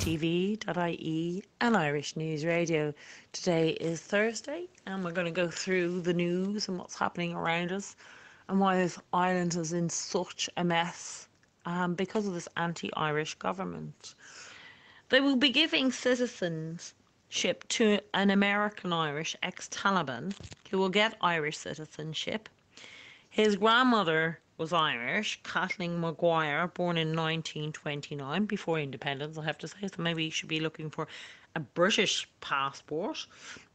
IrishTV.ie and Irish News Radio. Today is Thursday and we're going to go through the news and what's happening around us and why this island is in such a mess because of this anti-Irish government. They will be giving citizenship to an American Irish ex-Taliban who will get Irish citizenship. His grandmother was Irish, Kathleen Maguire, born in 1929, before independence, I have to say, so maybe you should be looking for a British passport.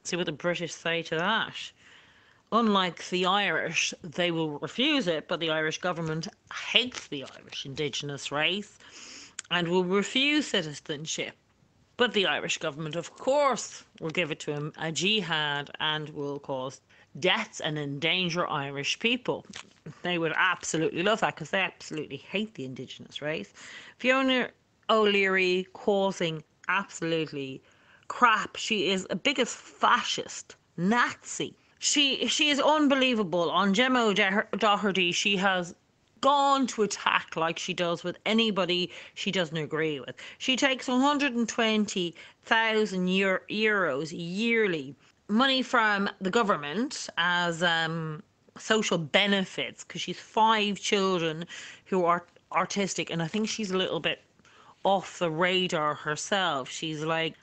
See what the British say to that. Unlike the Irish, they will refuse it, but the Irish government hates the Irish indigenous race and will refuse citizenship. But the Irish government, of course, will give it to him, a jihad, and will cause deaths and endanger Irish people. They would absolutely love that because they absolutely hate the indigenous race. Fiona O'Leary causing absolutely crap. She is the biggest fascist Nazi. She is unbelievable. On Gemma O'Doherty, she has gone to attack like she does with anybody she doesn't agree with. She takes 120,000 euros yearly, money from the government as social benefits, because she's 5 children who are autistic, and I think she's a little bit off the radar herself. She's like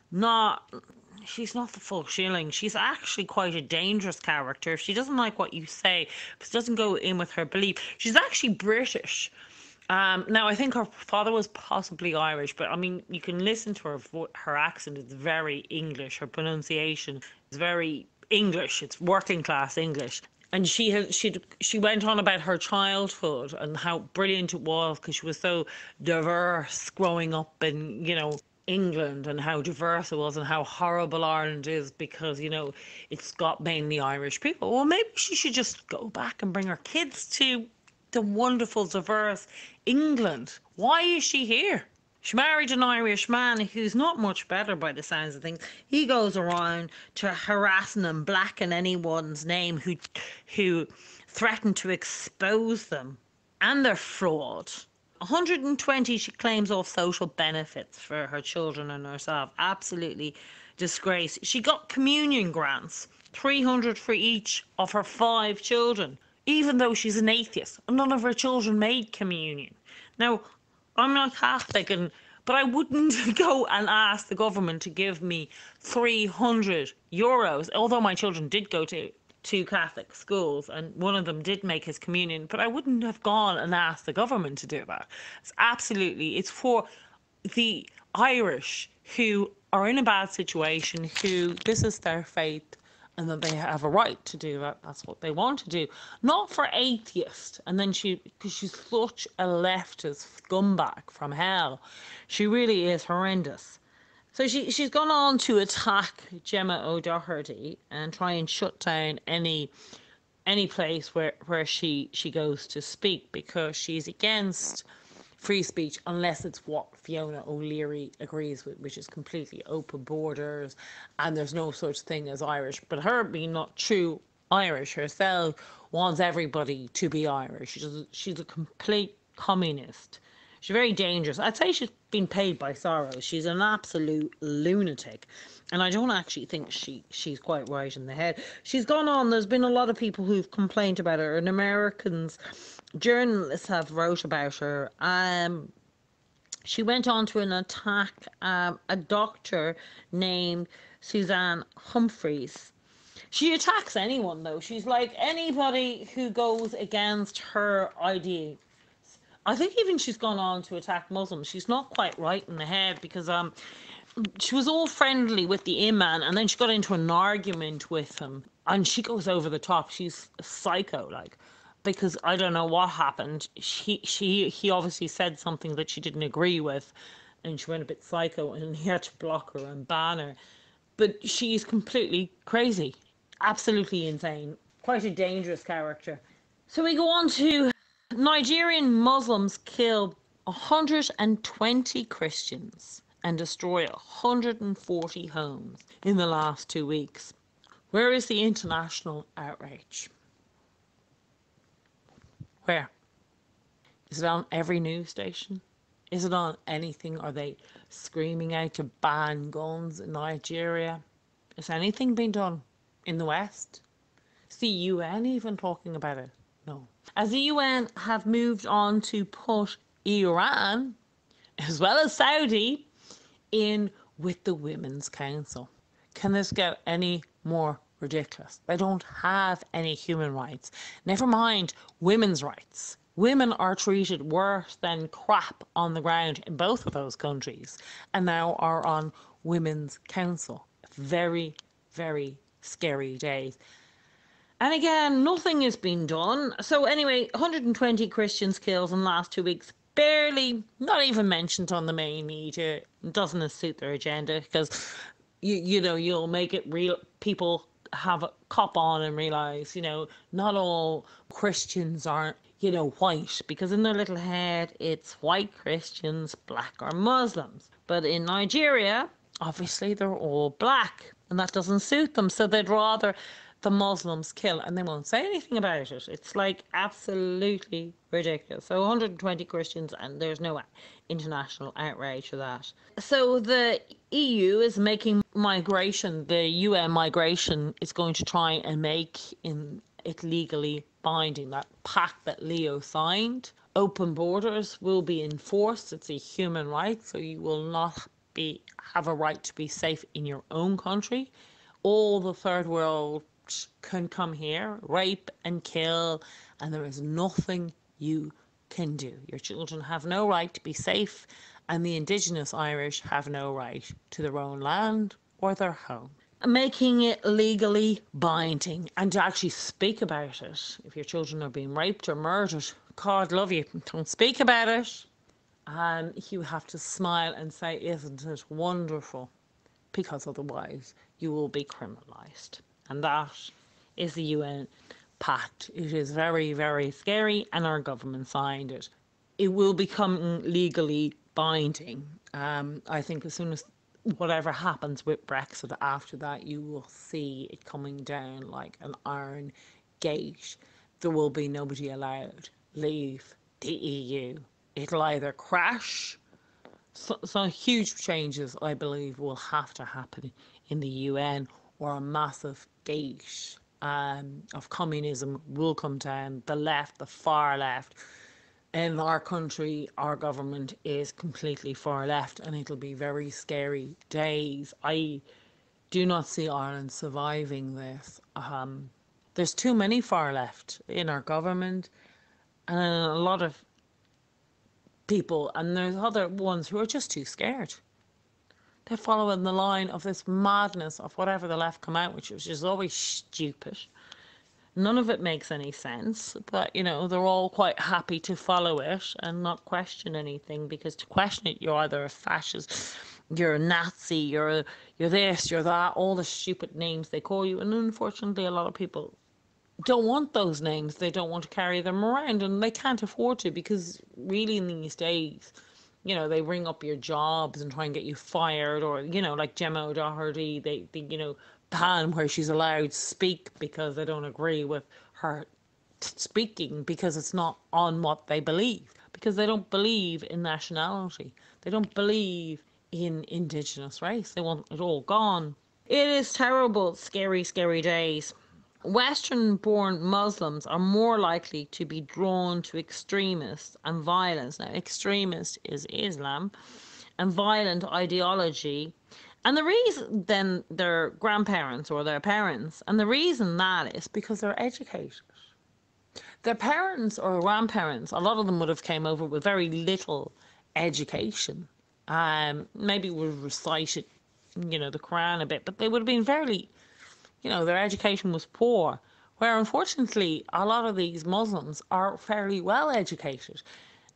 she's not the full shilling. She's actually quite a dangerous character. If she doesn't like what you say, if it doesn't go in with her belief, she's actually British. Now, I think her father was possibly Irish, but I mean, you can listen to her accent. It's very English. Her pronunciation is very English. It's working class English. And she went on about her childhood and how brilliant it was because she was so diverse growing up in, England, and how diverse it was and how horrible Ireland is because, it's got mainly Irish people. Well, maybe she should just go back and bring her kids to the wonderful, diverse England. Why is she here? She married an Irish man who's not much better by the sounds of things. He goes around to harassing and blacken anyone's name who threatened to expose them and their fraud. 120 she claims off social benefits for her children and herself. Absolutely disgrace. She got communion grants, 300 for each of her 5 children, even though she's an atheist. None of her children made communion. Now, I'm not Catholic, but I wouldn't go and ask the government to give me 300 euros, although my children did go to 2 Catholic schools and one of them did make his communion, but I wouldn't have gone and asked the government to do that. It's for the Irish who are in a bad situation, who this is their faith and that they have a right to do that. That's what they want to do. Not for atheists. And then because she's such a leftist scumbag from hell. She really is horrendous. So she's gone on to attack Gemma O'Doherty and try and shut down any place where she goes to speak, because she's against free speech unless it's what Fiona O'Leary agrees with, which is completely open borders and there's no such thing as Irish. But her being not true Irish herself wants everybody to be Irish. She's a complete communist. She's very dangerous. I'd say she's been paid by Soros. She's an absolute lunatic. And I don't actually think she's quite right in the head. She's gone on. There's been a lot of people who've complained about her. And Americans, journalists have wrote about her. She went on to an attack a doctor named Suzanne Humphreys. She attacks anyone, though. She's like anybody who goes against her ideas. I think even she's gone on to attack Muslims. She's not quite right in the head because she was all friendly with the imam and then she got into an argument with him and she goes over the top. She's a psycho, because I don't know what happened. He obviously said something that she didn't agree with and she went a bit psycho and he had to block her and ban her. But she's completely crazy, absolutely insane, quite a dangerous character. So we go on to Nigerian Muslims kill 120 Christians and destroy 140 homes in the last 2 weeks. Where is the international outrage? Where? Is it on every news station? Is it on anything? Are they screaming out to ban guns in Nigeria. Has anything been done in the West? Is the UN even talking about it? No. As the UN have moved on to put Iran, as well as Saudi, in with the Women's Council. Can this get any more ridiculous? They don't have any human rights. Never mind women's rights. Women are treated worse than crap on the ground in both of those countries and now are on Women's Council. Very, very scary days. And again, nothing has been done. So anyway, 120 Christians killed in the last 2 weeks. Barely, not even mentioned on the main media. It doesn't suit their agenda because, you'll make it real. People have a cop on and realise, not all Christians aren't, white. Because in their little head, it's white Christians, black or Muslims. But in Nigeria, obviously they're all black. And that doesn't suit them. So they'd rather the Muslims kill, and they won't say anything about it. It's like absolutely ridiculous. So 120 Christians, and there's no international outrage for that. So the EU is making migration, the UN migration is going to try and make it legally binding. That pact that Leo signed, open borders will be enforced. It's a human right, so you will not have a right to be safe in your own country. All the third world can come here, rape and kill, and there is nothing you can do. Your children have no right to be safe, and the indigenous Irish have no right to their own land or their home. Making it legally binding and to actually speak about it. If your children are being raped or murdered, God love you, don't speak about it. And you have to smile and say, isn't it wonderful? Because otherwise you will be criminalised. And that is the UN pact. It is very, very scary, and our government signed it. It will become legally binding. I think as soon as whatever happens with Brexit after that, you will see it coming down like an iron gate. There will be nobody allowed leave the EU. It'll either crash. So huge changes, I believe, will have to happen in the UN, or a massive gate of communism will come down. The left, the far left, in our country, our government is completely far left, and it'll be very scary days. I do not see Ireland surviving this. There's too many far left in our government, and a lot of people, and there's other ones who are just too scared. They're following the line of this madness of whatever the left come out with, which is always stupid. None of it makes any sense, but they're all quite happy to follow it and not question anything, because to question it, you're either a fascist, you're a Nazi, you're this, you're that, all the stupid names they call you. And unfortunately, a lot of people don't want those names. They don't want to carry them around, and they can't afford to, because really in these days, they ring up your jobs and try and get you fired, or, like Gemma O'Doherty, they ban where she's allowed to speak because they don't agree with her speaking, because it's not on what they believe, because they don't believe in nationality. They don't believe in indigenous race. They want it all gone. It is terrible, scary, scary days. Western-born Muslims are more likely to be drawn to extremists and violence. Now, extremist is Islam, and violent ideology. And the reason then their grandparents or their parents, and the reason that is because they're educated. Their parents or grandparents, a lot of them would have came over with very little education. Maybe would have recited, the Koran a bit, but they would have been very, their education was poor. Where unfortunately, a lot of these Muslims are fairly well educated.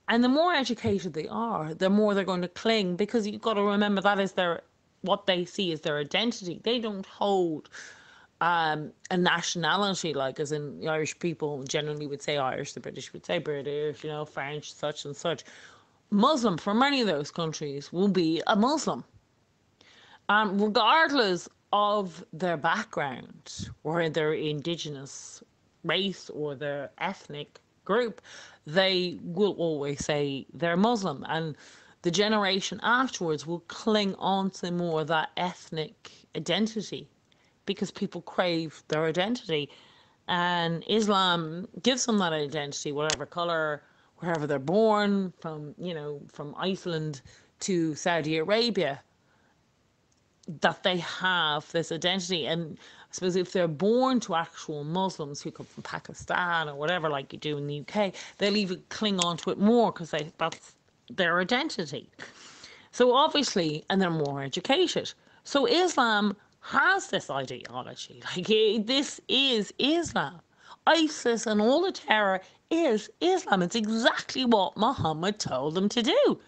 And the more educated they are, the more they're going to cling, because you've got to remember that is what they see as their identity. They don't hold a nationality, like as in the Irish people generally would say Irish, the British would say British, French, such and such. Muslim, for many of those countries, will be a Muslim. Regardless of their background or their indigenous race or their ethnic group, they will always say they're Muslim. And the generation afterwards will cling on to more of that ethnic identity because people crave their identity. And Islam gives them that identity, whatever color, wherever they're born, from, you know, from Iceland to Saudi Arabia, that they have this identity. And I suppose if they're born to actual Muslims who come from Pakistan or whatever, like you do in the UK, they'll even cling on to it more because that's their identity. So obviously, and they're more educated. So Islam has this ideology. Like, this is Islam. ISIS and all the terror is Islam. It's exactly what Muhammad told them to do.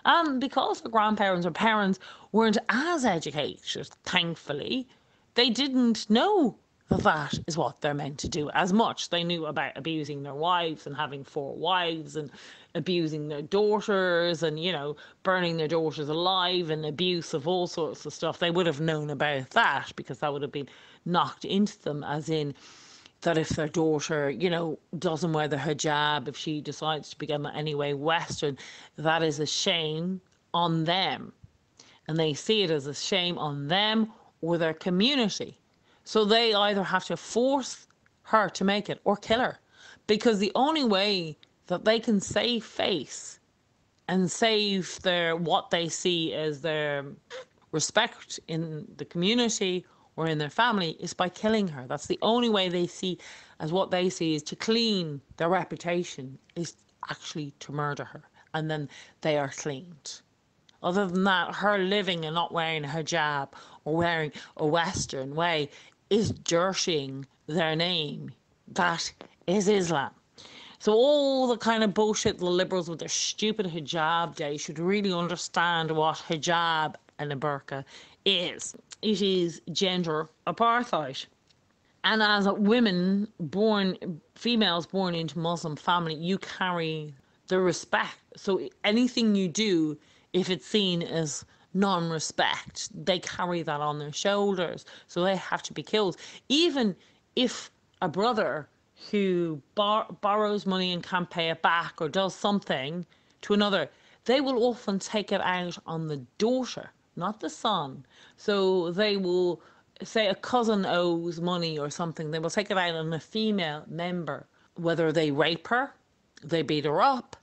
And because their grandparents or parents weren't as educated, thankfully, they didn't know that that is what they're meant to do as much. They knew about abusing their wives and having 4 wives and abusing their daughters and, you know, burning their daughters alive and abuse of all sorts of stuff. They would have known about that because that would have been knocked into them, as in that if their daughter, you know, doesn't wear the hijab, if she decides to become anyway Western, that is a shame on them. And they see it as a shame on them or their community. So they either have to force her to make it or kill her, because the only way that they can save face and save their, what they see as their respect in the community or in their family, is by killing her. That's the only way they see, as what they see is to clean their reputation, is actually to murder her. And then they are cleaned. Other than that, her living and not wearing a hijab or wearing a Western way is dirtying their name. That is Islam. So all the kind of bullshit, the liberals with their stupid hijab day should really understand what hijab and a burqa is. It is gender apartheid. And as women born, females born into Muslim family, you carry the respect. So anything you do, if it's seen as non-respect, they carry that on their shoulders. So they have to be killed. Even if a brother who borrows money and can't pay it back or does something to another, they will often take it out on the daughter, not the son. So they will say a cousin owes money or something, they will take it out on a female member, whether they rape her, they beat her up,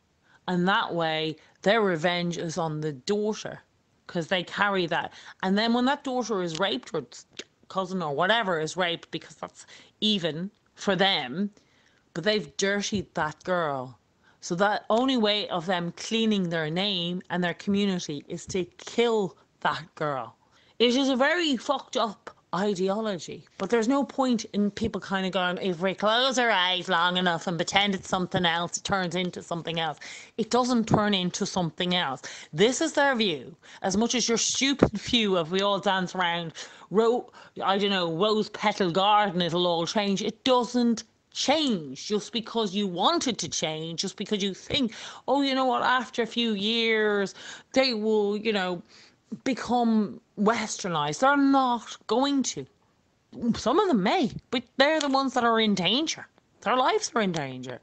and that way their revenge is on the daughter because they carry that. And then when that daughter is raped, or cousin or whatever is raped, because that's even for them, but they've dirtied that girl. So that only way of them cleaning their name and their community is to kill that girl. It is a very fucked up ideology, but there's no point in people kind of going, if we close our eyes long enough and pretend it's something else, it turns into something else. It doesn't turn into something else. This is their view. As much as your stupid view of we all dance around, I don't know, rose petal garden, it'll all change. It doesn't change just because you want it to change, just because you think, oh, you know what, after a few years, they will, you know, become westernized. They're not going to. Some of them may, but they're the ones that are in danger. Their lives are in danger.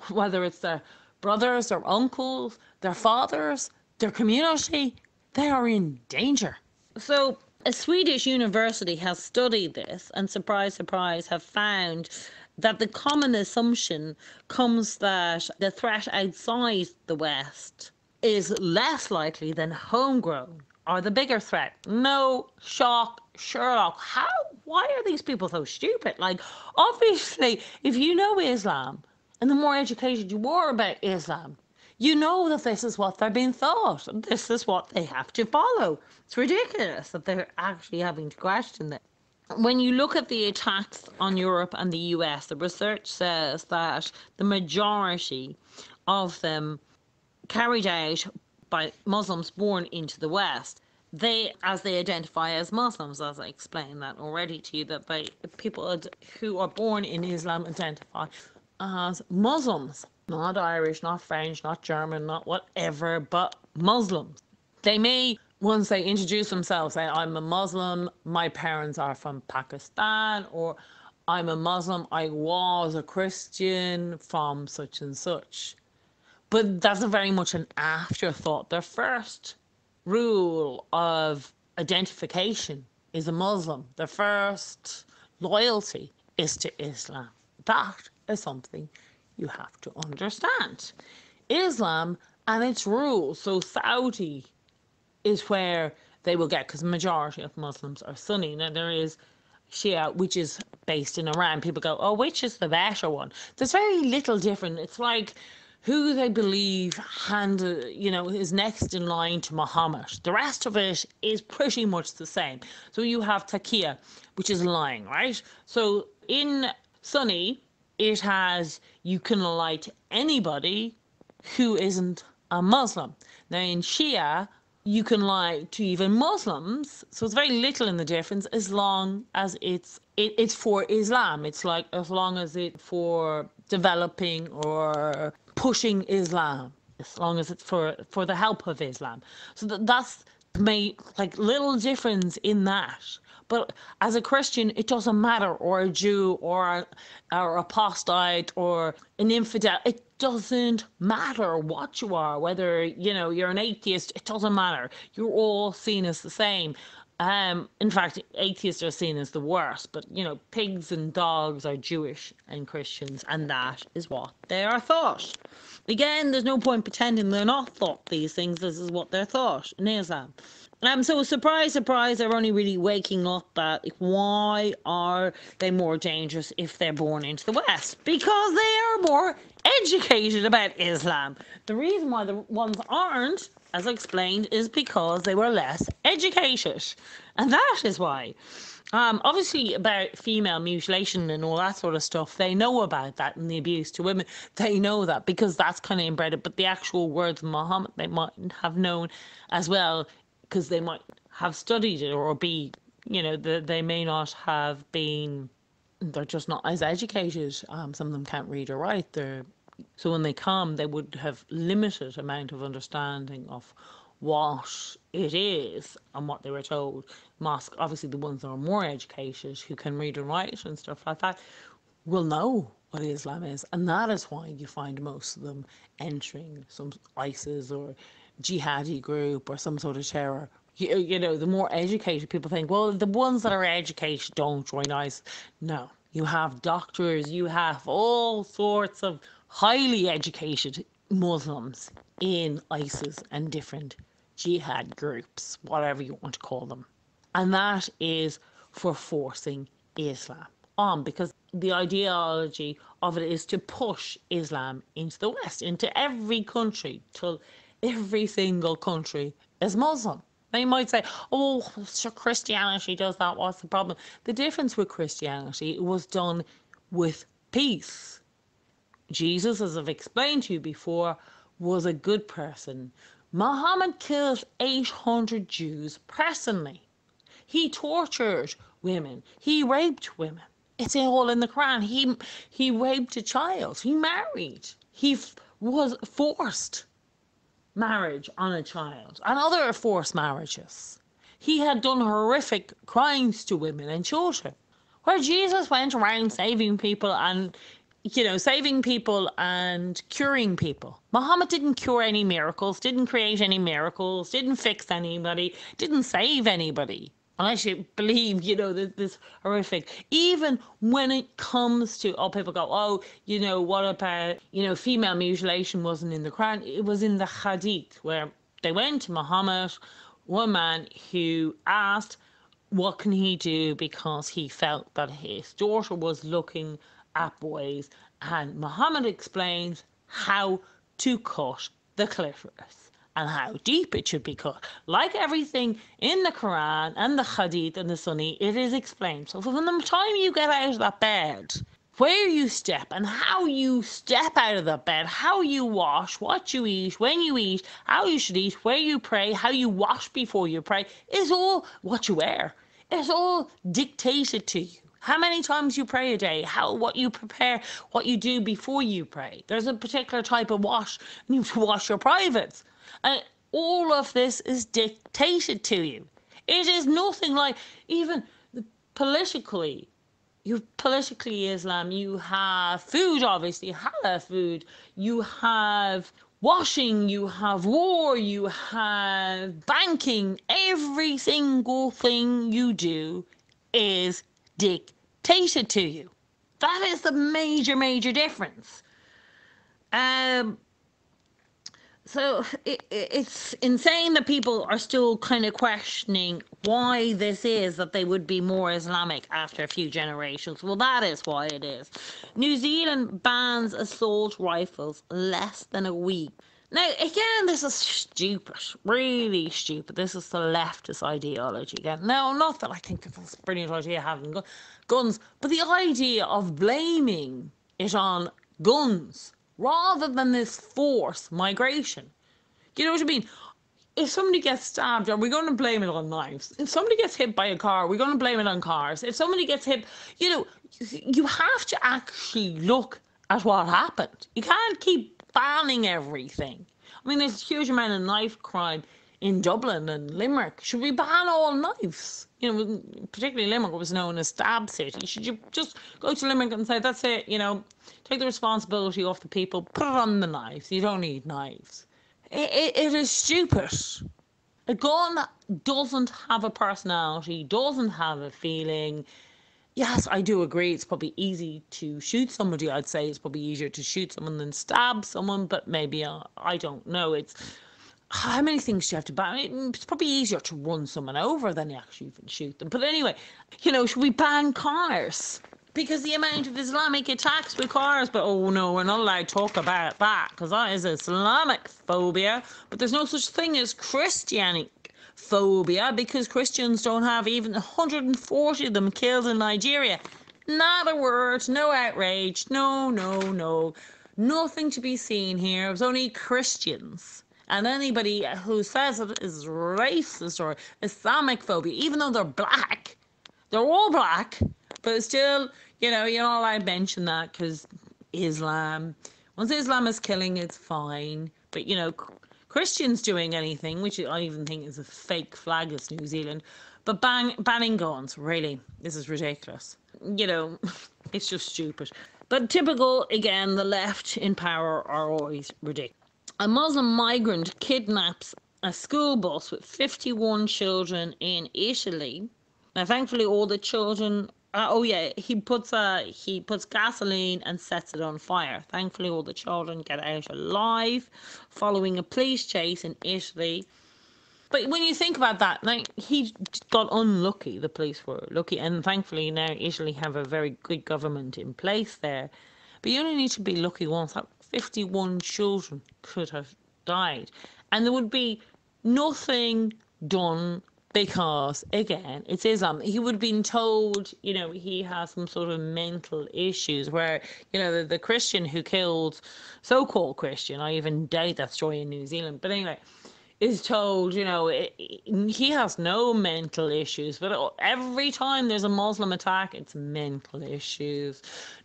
Whether it's their brothers, their uncles, their fathers, their community, they are in danger. So a Swedish university has studied this and, surprise, surprise, have found that the common assumption comes that the threat outside the West is less likely than homegrown, or the bigger threat. No, shock, Sherlock. How? Why are these people so stupid? Like, obviously, if you know Islam, and the more educated you are about Islam, you know that this is what they're being taught, and this is what they have to follow. It's ridiculous that they're actually having to question it. When you look at the attacks on Europe and the US, the research says that the majority of them carried out by Muslims born into the West. They, as they identify as Muslims, as I explained that already to you, that people who are born in Islam identify as Muslims, not Irish, not French, not German, not whatever, but Muslims. They may, once they introduce themselves, say, I'm a Muslim, my parents are from Pakistan, or I'm a Muslim, I was a Christian from such and such. But that's a very much an afterthought. Their first rule of identification is a Muslim. Their first loyalty is to Islam. That is something you have to understand. Islam and its rules. So Saudi is where they will get, because the majority of Muslims are Sunni. Now there is Shia, which is based in Iran. People go, oh, which is the better one? There's very little different. It's like who they believe is next in line to Mohammed. The rest of it is pretty much the same. So you have taqiyya, which is lying, right? So in Sunni, it has you can lie to anybody who isn't a Muslim. Now in Shia, you can lie to even Muslims, so it's very little in the difference as long as it's for Islam. It's like as long as it's for developing or pushing Islam, as long as it's for the help of Islam. So that's made like little difference in that. But as a Christian, it doesn't matter, or a Jew, or apostate, or an infidel. It doesn't matter what you are, whether you're an atheist. It doesn't matter. You're all seen as the same. In fact, atheists are seen as the worst. But pigs and dogs are Jewish and Christians, and that is what they are thought. Again, there's no point pretending they're not thought these things. This is what they're thought in Islam. So surprise, surprise, they're only really waking up that why are they more dangerous if they're born into the West? Because they are more educated about Islam. The reason why the ones aren't, as I explained, is because they were less educated. And that is why. Obviously about female mutilation and all that sort of stuff, they know about that and the abuse to women. They know that because that's kind of inbred. But the actual words of Muhammad, they might have known as well, because they might have studied it or be, they may not have been, they're just not as educated. Some of them can't read or write. So when they come, they would have limited amount of understanding of what it is and what they were told. Mosque, obviously the ones that are more educated, who can read and write and stuff like that, will know what Islam is. And that is why you find most of them entering some ISIS or jihadi group or some sort of terror. The more educated people think, well, the ones that are educated don't join ISIS. No, you have doctors, you have all sorts of highly educated Muslims in ISIS and different jihad groups, whatever you want to call them. And that is for forcing Islam on, because the ideology of it is to push Islam into the West, into every country, till every single country is Muslim. Now you might say, oh, so Christianity does that, what's the problem? The difference with Christianity, it was done with peace. Jesus, as I've explained to you before, was a good person. Muhammad killed 800 Jews personally. He tortured women. He raped women. It's all in the Koran. He raped a child. He married. He was forced marriage on a child and other forced marriages. He had done horrific crimes to women and children, where Jesus went around saving people and curing people. Muhammad didn't cure any miracles, didn't create any miracles, didn't fix anybody, didn't save anybody. Unless you believe, this horrific. Even when it comes to, people go, what about, female mutilation wasn't in the Quran. It was in the Hadith, where they went to Muhammad, one man who asked, what can he do, because he felt that his daughter was looking at boys. And Muhammad explains how to cut the clitoris and how deep it should be cut. Like everything in the Quran and the Hadith and the Sunni, it is explained. So from the time you get out of that bed, where you step and how you step out of that bed, how you wash, what you eat, when you eat, how you should eat, where you pray, how you wash before you pray, is all what you wear. It's all dictated to you. How many times you pray a day, what you prepare, what you do before you pray. There's a particular type of wash, and you have to wash your privates. And all of this is dictated to you. It is nothing like, even politically Islam, you have food, obviously, halal food. You have washing, you have war, you have banking. Every single thing you do is dictated to you. That is the major difference. Um, so it's insane that people are still kind of questioning why this is that they would be more Islamic after a few generations. Well, that is why it is. New Zealand bans assault rifles less than a week. Now, again, this is stupid, really stupid. This is the leftist ideology again. No, not that I think it's a brilliant idea having guns, but the idea of blaming it on guns rather than this forced migration. You know what I mean? If somebody gets stabbed, are we going to blame it on knives? If somebody gets hit by a car, we're going to blame it on cars. If somebody gets hit, you know, you have to actually look at what happened. You can't keep banning everything. I mean, there's a huge amount of knife crime in Dublin and Limerick. Should we ban all knives? You know, particularly Limerick was known as Stab City. Should you just go to Limerick and say, that's it, you know, take the responsibility off the people, put it on the knives. You don't need knives. It is stupid. A gun doesn't have a personality, doesn't have a feeling. Yes, I do agree. It's probably easy to shoot somebody. I'd say it's probably easier to shoot someone than stab someone, but maybe I don't know. It's how many things do you have to ban? It's probably easier to run someone over than actually even shoot them. But anyway, you know, should we ban cars? Because the amount of Islamic attacks with cars, but oh no, we're not allowed to talk about that because that is Islamic phobia. But there's no such thing as Christianic phobia because Christians don't have even 140 of them killed in Nigeria. Not a word, no outrage, no. Nothing to be seen here. It was only Christians. And anybody who says it is racist or Islamic phobia, even though they're black, they're all black, but still, you know, you're not allowed to mention that because Islam, once Islam is killing, it's fine. But, you know, Christians doing anything, which I even think is a fake flag as New Zealand, but banning guns, really, this is ridiculous. You know, it's just stupid. But typical, again, the left in power are always ridiculous. A Muslim migrant kidnaps a school bus with 51 children in Italy. Now, thankfully, all the children. He puts gasoline and sets it on fire. Thankfully, all the children get out alive, following a police chase in Italy. But when you think about that, like he got unlucky. The police were lucky, and thankfully now Italy have a very good government in place there. But you only need to be lucky once. 51 children could have died, and there would be nothing done because, again, it's Islam. He would have been told, you know, he has some sort of mental issues where, you know, the Christian who killed, so-called Christian, I even doubt that story in New Zealand, but anyway, is told, you know, he has no mental issues, but every time there's a Muslim attack, it's mental issues,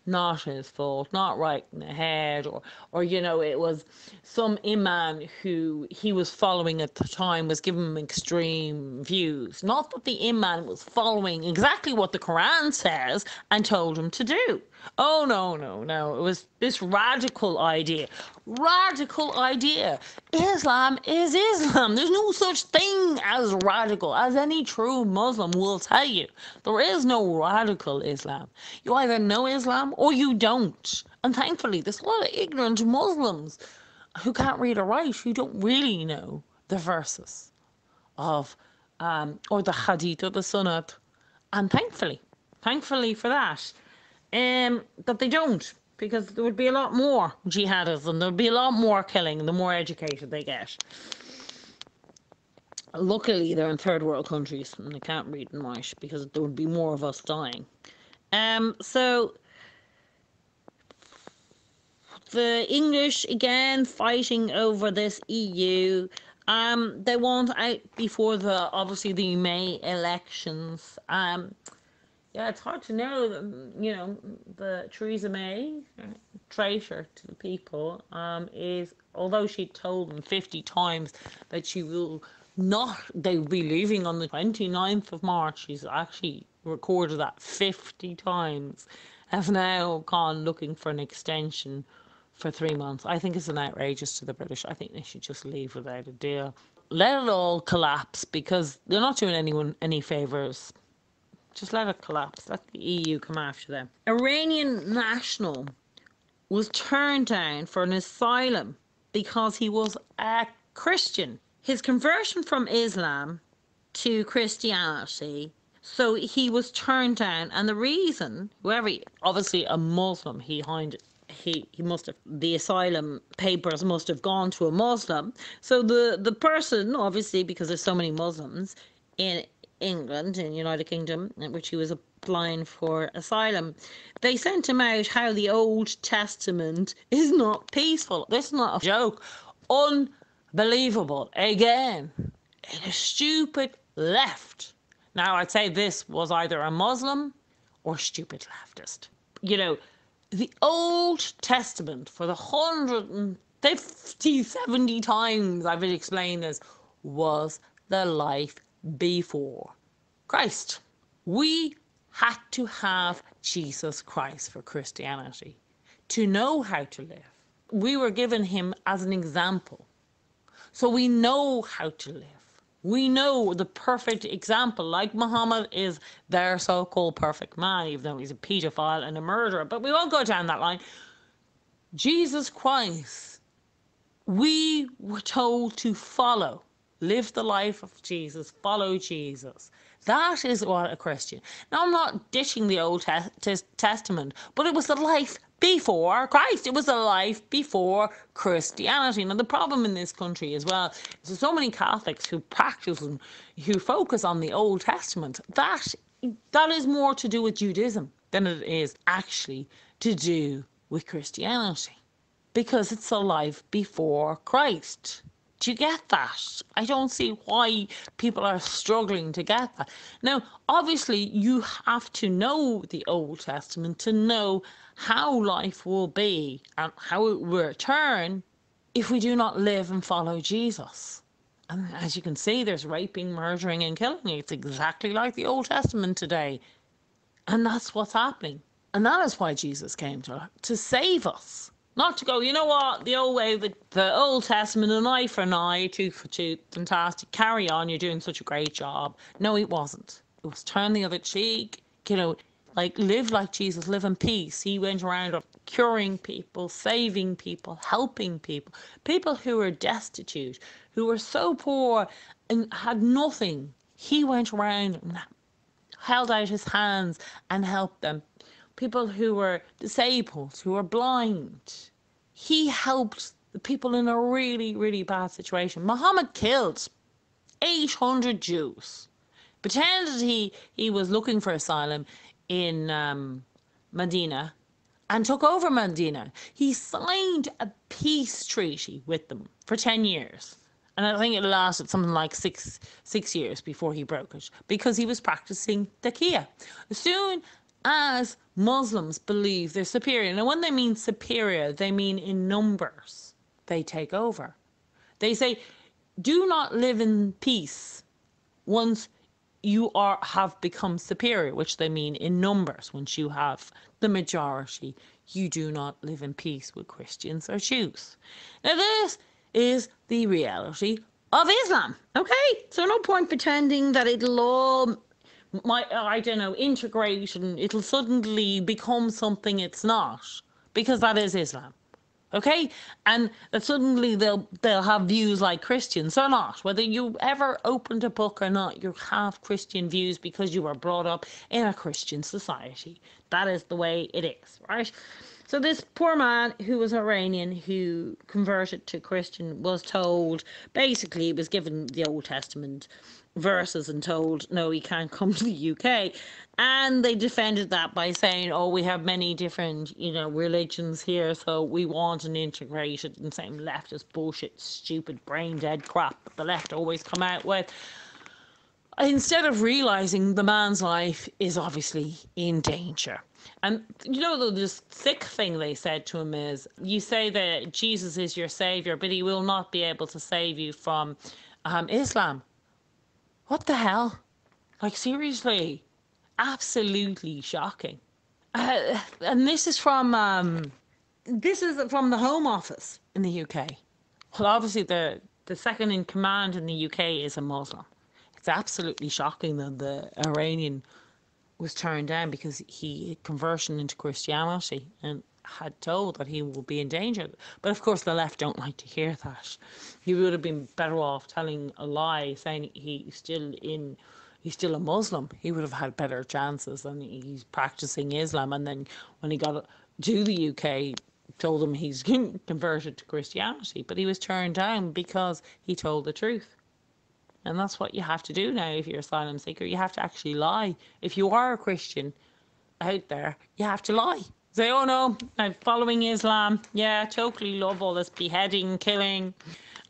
not his fault, not right in the head, or you know, it was some imam who he was following at the time was giving him extreme views. Not that the imam was following exactly what the Koran says and told him to do. Oh, no. It was this radical idea. Radical idea. Islam is Islam. There's no such thing as radical, as any true Muslim will tell you. There is no radical Islam. You either know Islam or you don't. And thankfully, there's a lot of ignorant Muslims who can't read or write, who don't really know the verses of, or the hadith or the sunnah. And thankfully for that, that they don't, because there would be a lot more jihadism, there would be a lot more killing the more educated they get. Luckily, they're in third world countries and they can't read and write because there would be more of us dying. So the English, again, fighting over this EU. They want out before obviously the May elections. Yeah, it's hard to know. You know, the Theresa May, traitor to the people, is, although she told them 50 times that she will not, they'll be leaving on the 29th of March. She's actually recorded that 50 times. Has now gone looking for an extension for 3 months. I think it's an outrageous to the British. I think they should just leave without a deal. Let it all collapse, because they're not doing anyone any favours. Just let it collapse. Let the EU come after them. Iranian national was turned down for an asylum because he was a Christian. His conversion from Islam to Christianity, so he was turned down, and the reason, whoever, obviously a Muslim, he must have, the asylum papers must have gone to a Muslim. So the person, obviously, because there's so many Muslims in England, in United Kingdom, in which he was applying for asylum, they sent him out how the Old Testament is not peaceful. This is not a joke. Unbelievable. Again, a stupid left. Now, I'd say this was either a Muslim or stupid leftist. You know, the Old Testament, for the 150, 70 times I've explained this, was the life before Christ. We had to have Jesus Christ for Christianity to know how to live. We were given him as an example. So we know how to live. We know the perfect example, like Mohammed is their so-called perfect man, even though he's a paedophile and a murderer. But we won't go down that line. Jesus Christ, we were told to follow. Live the life of Jesus. Follow Jesus. That is what a Christian. Now, I'm not ditching the Old Testament, but it was the life before Christ. It was the life before Christianity. Now, the problem in this country as well is there's so many Catholics who practice and who focus on the Old Testament. That is more to do with Judaism than it is actually to do with Christianity, because it's a life before Christ. Do you get that? I don't see why people are struggling to get that. Now, obviously, you have to know the Old Testament to know how life will be and how it will return if we do not live and follow Jesus. And as you can see, there's raping, murdering, and killing. It's exactly like the Old Testament today. And that's what's happening. And that is why Jesus came to save us. Not to go, you know what, the old way, the Old Testament, an eye for an eye, tooth for tooth, fantastic, carry on, you're doing such a great job. No, it wasn't. It was turn the other cheek, you know, like live like Jesus, live in peace. He went around curing people, saving people, helping people, people who were destitute, who were so poor and had nothing. He went around and held out his hands and helped them. People who were disabled, who were blind. He helped the people in a really, really bad situation. Muhammad killed 800 Jews. Pretended he was looking for asylum in Medina and took over Medina. He signed a peace treaty with them for 10 years. And I think it lasted something like six years before he broke it, because he was practicing taqiyya. As soon as Muslims believe they're superior, and when they mean superior, they mean in numbers, they take over. They say, do not live in peace once you have become superior, which they mean in numbers. Once you have the majority, you do not live in peace with Christians or Jews. Now, this is the reality of Islam, okay? So no point pretending that it'll all, I don't know, integrate and it'll suddenly become something it's not, because that is Islam, okay? And that suddenly they'll have views like Christians or not. Whether you ever opened a book or not, you have Christian views because you were brought up in a Christian society. That is the way it is, right? So this poor man who was Iranian, who converted to Christian, was told, basically he was given the Old Testament verses and told, no, he can't come to the UK. And they defended that by saying, oh, we have many different, religions here, so we want an integrated, and same leftist bullshit, stupid, brain-dead crap that the left always come out with. Instead of realising the man's life is obviously in danger. And, this sick thing they said to him is, you say that Jesus is your saviour, but he will not be able to save you from Islam. What the hell? Like, seriously? Absolutely shocking. And this is from This is from the Home Office in the UK. Well, obviously the second in command in the UK is a Muslim. It's absolutely shocking that the Iranian was turned down because he conversion into Christianity and had told that he will be in danger. But of course the left don't like to hear that. He would have been better off telling a lie, saying he's still a Muslim. He would have had better chances than he's practicing Islam. And then when he got to the UK, told him he's converted to Christianity. But he was turned down because he told the truth. And that's what you have to do now if you're an asylum seeker. You have to actually lie. If you are a Christian out there, you have to lie. Say, oh no, I'm following Islam. Yeah, totally love all this beheading, killing.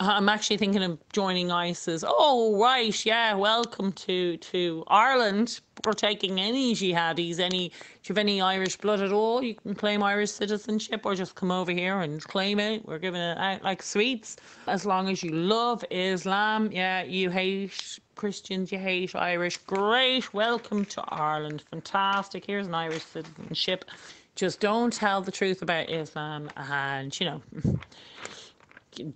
I'm actually thinking of joining ISIS. Oh, right, yeah, welcome to Ireland. We're taking any jihadis, if you have any Irish blood at all, you can claim Irish citizenship or just come over here and claim it. We're giving it out like sweets. As long as you love Islam, yeah, you hate Christians, you hate Irish, great, welcome to Ireland. Fantastic, here's an Irish citizenship. Just don't tell the truth about Islam and,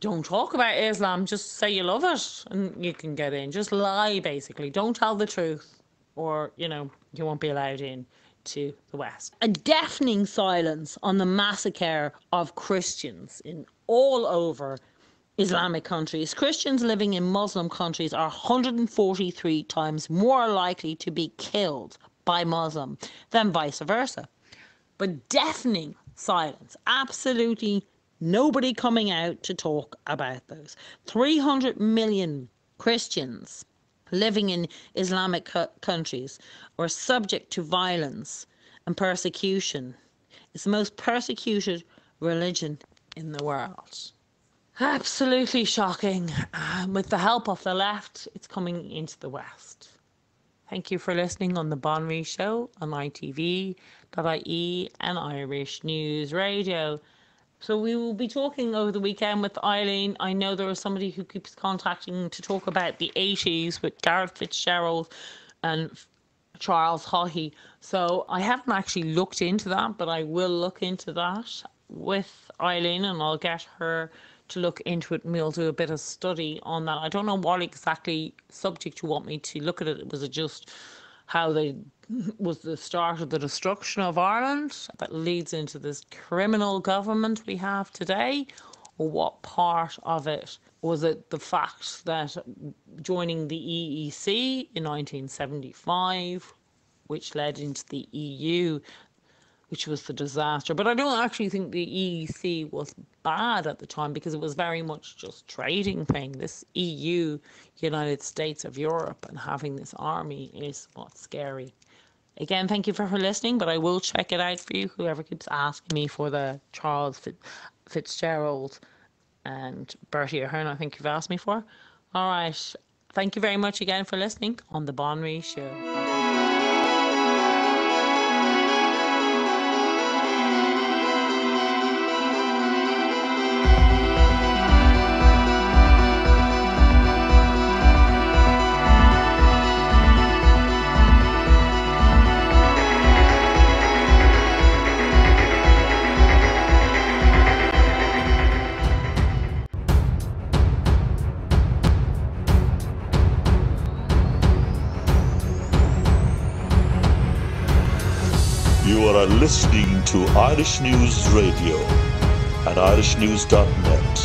don't talk about Islam, just say you love it and you can get in. Just lie, basically. Don't tell the truth or, you won't be allowed in to the West. A deafening silence on the massacre of Christians in all over Islamic countries. Christians living in Muslim countries are 143 times more likely to be killed by Muslim than vice versa. But deafening silence, absolutely nobody coming out to talk about those. 300 million Christians living in Islamic countries are subject to violence and persecution. It's the most persecuted religion in the world. Absolutely shocking. With the help of the left, it's coming into the West. Thank you for listening on The Bonry Show on ITV.ie and Irish News Radio. So we will be talking over the weekend with Eileen. I know there is somebody who keeps contacting to talk about the 80s with Gareth Fitzgerald and Charles Haughey. So I haven't actually looked into that, but I will look into that with Eileen and I'll get her to look into it and we'll do a bit of study on that. I don't know what exactly subject you want me to look at it. Was it just how was the start of the destruction of Ireland that leads into this criminal government we have today? Or what part of it? Was it the fact that joining the EEC in 1975, which led into the EU, which was the disaster? But I don't actually think the EEC was bad at the time because it was very much just trading thing. This EU, United States of Europe, and having this army is what's scary. Again, thank you for listening, but I will check it out for you, whoever keeps asking me for the Charles Fitzgerald and Bertie Ahern, I think you've asked me for. All right. Thank you very much again for listening on The Bonry Show. You are listening to Irish News Radio at irishnews.net.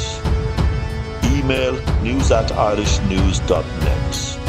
Email news@irishnews.net.